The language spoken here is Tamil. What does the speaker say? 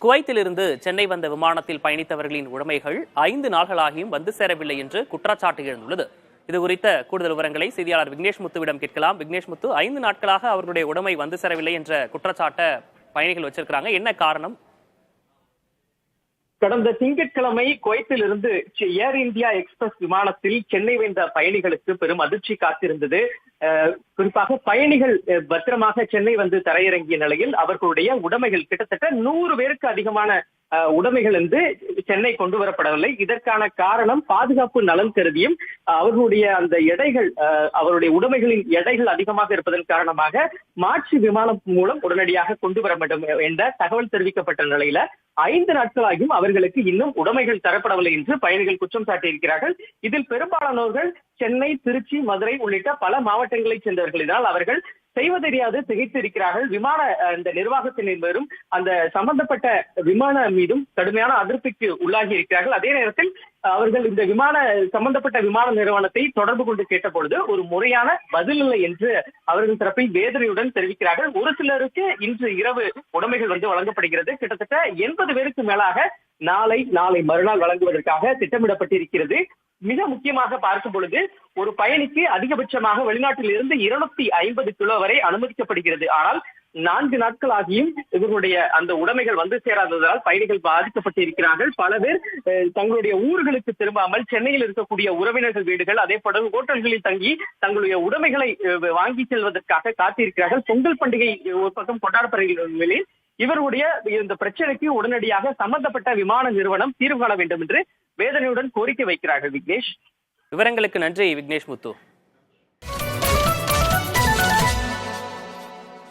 குவைத்திலிருந்து சென்னை வந்த விமானத்தில் பயணித்தவர்களின் உடைமைகள் 5 நாள்களாகியும் வந்து சேரவில்லை என்று குற்றச்சாட்டு எழுந்துள்ளது. இது குறித்த கூடுதல் விவரங்களை செய்தியாளர் விக்னேஷ் முத்துவிடம் கேட்கலாம். விக்னேஷ் முத்து, 5 நாட்களாக அவர்களுடைய உடைமை வந்து சேரவில்லை என்ற குற்றச்சாட்டை பயணிகள் வச்சிருக்கிறாங்க. என்ன காரணம்? கடந்த திங்கட்கிழமை குவைத்திலிருந்து ஏர் இந்தியா எக்ஸ்பிரஸ் விமானத்தில் சென்னை வந்த பயணிகளுக்கு பெரும் அதிர்ச்சி காத்திருந்தது. குறிப்பாக பயணிகள் பத்திரமாக சென்னை வந்து தரையிறங்கிய நிலையில் அவர்களுடைய உடைமைகள் கிட்டத்தட்ட 100 பேருக்கு அதிகமான உடைமைகள் வந்து சென்னை கொண்டு வரப்படவில்லை. இதற்கான காரணம் பாதுகாப்பு நலன் கருதியும் அவர்களுடைய அந்த எடைகள், அவருடைய உடைமைகளின் எடைகள் அதிகமாக இருப்பதன் காரணமாக மாற்று விமானம் மூலம் உடனடியாக கொண்டு வர வேண்டும் என்ற தகவல் தெரிவிக்கப்பட்ட நிலையில 5 நாட்களாகியும் அவர்களுக்கு இன்னும் உடைமைகள் தரப்படவில்லை என்று பயணிகள் குற்றம் சாட்டியிருக்கிறார்கள். இதில் பெரும்பாலானோர்கள் சென்னை, திருச்சி, மதுரை உள்ளிட்ட பல மாவட்டங்களைச் சேர்ந்தவர்கள். இதனால் அவர்கள் செய்வதறியாது திகைத்திருக்கிறார்கள். விமான இந்த நிர்வாகத்தினர் மீதும் அந்த சம்பந்தப்பட்ட விமான மீதும் கடுமையான அதிருப்திக்கு உள்ளாகி இருக்கிறார்கள். அதே நேரத்தில் அவர்கள் இந்த சம்பந்தப்பட்ட விமான நிறுவனத்தை தொடர்பு கொண்டு கேட்ட பொழுது ஒரு முறையான பதில் இல்லை என்று அவர்கள் தரப்பில் வேதனையுடன் தெரிவிக்கிறார்கள். ஒரு சிலருக்கு இன்று இரவு உடைமைகள் வந்து வழங்கப்படுகிறது. கிட்டத்தட்ட 80 பேருக்கு மேலாக நாளை மறுநாள் வழங்குவதற்காக திட்டமிடப்பட்டிருக்கிறது. மிக முக்கியமாக பார்க்கும் பொழுது ஒரு பயணிக்கு அதிகபட்சமாக வெளிநாட்டில் இருந்து 250 கிலோ வரை அனுமதிக்கப்படுகிறது. ஆனால் 4 நாட்களாகியும் இவர்களுடைய அந்த உடைமைகள் வந்து சேராததால் பயணிகள் பாதிக்கப்பட்டு இருக்கிறார்கள். பல பேர் தங்களுடைய ஊர்களுக்கு திரும்பாமல் சென்னையில் இருக்கக்கூடிய உறவினர்கள் வீடுகள், அதே போல ஹோட்டல்களில் தங்கி தங்களுடைய உடைமைகளை வாங்கி செல்வதற்காக காத்திருக்கிறார்கள். பொங்கல் பண்டிகை ஒரு பக்கம் கொண்டாடப்படுகிற நிலையில் இவருடைய இந்த பிரச்சனைக்கு உடனடியாக சம்பந்தப்பட்ட விமான நிறுவனம் தீர்வு காண வேண்டும் என்று வேதனையுடன் கோரிக்கை வைக்கிறார்கள். விக்னேஷ், விவரங்களுக்கு நன்றி விக்னேஷ் முத்து.